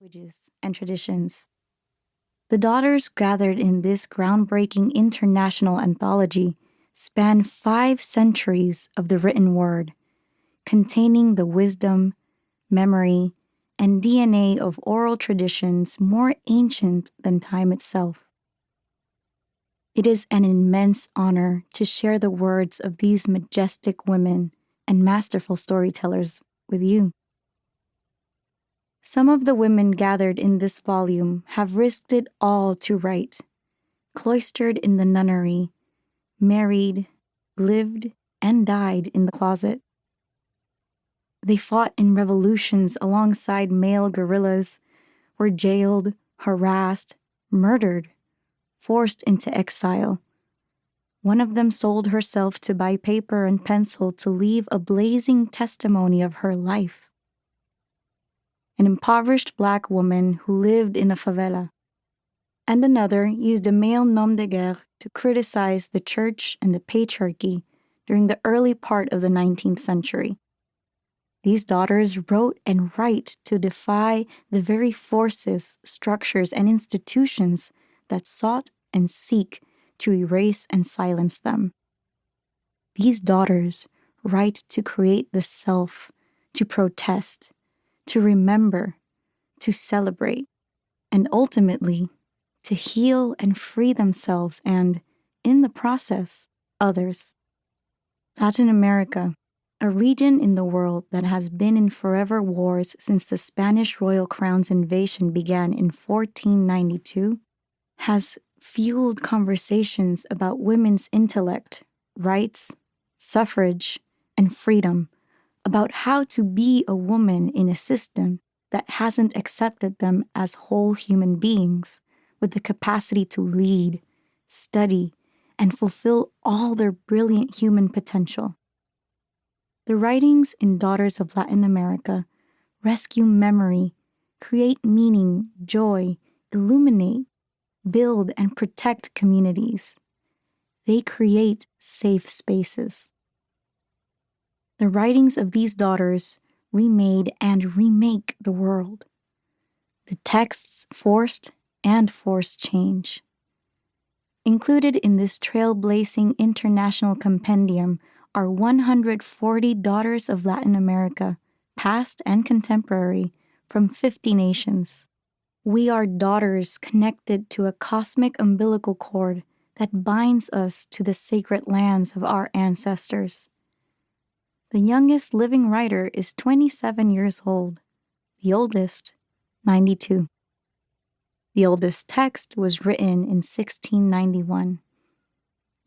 languages, and traditions. The daughters gathered in this groundbreaking international anthology span 5 centuries of the written word, containing the wisdom, memory, and DNA of oral traditions more ancient than time itself. It is an immense honor to share the words of these majestic women and masterful storytellers with you. Some of the women gathered in this volume have risked it all to write, cloistered in the nunnery, married, lived, and died in the closet. They fought in revolutions alongside male guerrillas, were jailed, harassed, murdered, forced into exile. One of them sold herself to buy paper and pencil to leave a blazing testimony of her life. An impoverished Black woman who lived in a favela, and another used a male nom de guerre to criticize the church and the patriarchy during the early part of the 19th century. These daughters wrote and write to defy the very forces, structures, and institutions that sought and seek to erase and silence them. These daughters write to create the self, to protest, to remember, to celebrate, and ultimately to heal and free themselves and, in the process, others. Latin America, a region in the world that has been in forever wars since the Spanish royal crown's invasion began in 1492, has fueled conversations about women's intellect, rights, suffrage, and freedom, about how to be a woman in a system that hasn't accepted them as whole human beings with the capacity to lead, study, and fulfill all their brilliant human potential. The writings in Daughters of Latin America rescue memory, create meaning, joy, illuminate, build, and protect communities. They create safe spaces. The writings of these daughters remade and remake the world. The texts forced and forced change. Included in this trailblazing international compendium are 140 daughters of Latin America, past and contemporary, from 50 nations. We are daughters connected to a cosmic umbilical cord that binds us to the sacred lands of our ancestors. The youngest living writer is 27 years old, the oldest, 92. The oldest text was written in 1691.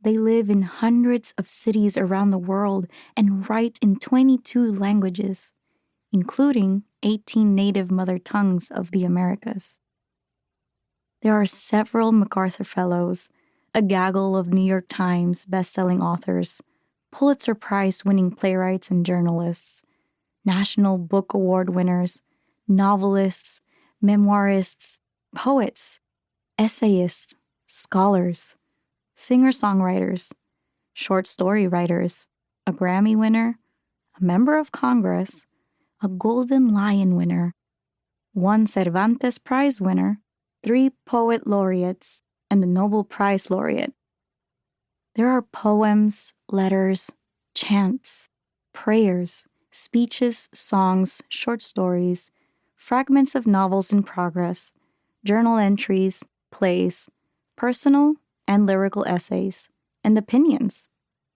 They live in hundreds of cities around the world and write in 22 languages, including 18 native mother tongues of the Americas. There are several MacArthur Fellows, a gaggle of New York Times best-selling authors, Pulitzer Prize winning playwrights and journalists, National Book Award winners, novelists, memoirists, poets, essayists, scholars, singer-songwriters, short story writers, a Grammy winner, a member of Congress, a Golden Lion winner, 1 Cervantes Prize winner, 3 poet laureates, and a Nobel Prize laureate. There are poems, letters, chants, prayers, speeches, songs, short stories, fragments of novels in progress, journal entries, plays, personal and lyrical essays, and opinions.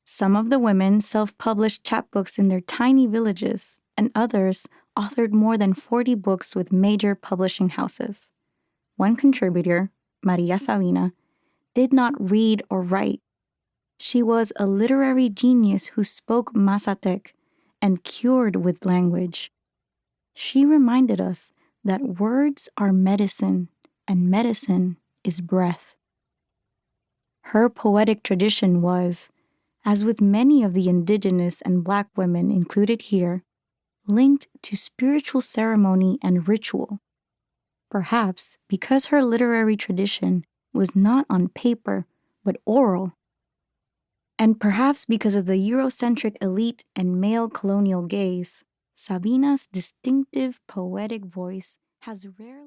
Some of the women self-published chapbooks in their tiny villages, and others authored more than 40 books with major publishing houses. One contributor, Maria Sabina, did not read or write. She was a literary genius who spoke Mazatec and cured with language. She reminded us that words are medicine, and medicine is breath. Her poetic tradition was, as with many of the Indigenous and Black women included here, linked to spiritual ceremony and ritual. Perhaps because her literary tradition was not on paper, but oral. And perhaps because of the Eurocentric elite and male colonial gaze, Sabina's distinctive poetic voice has rarely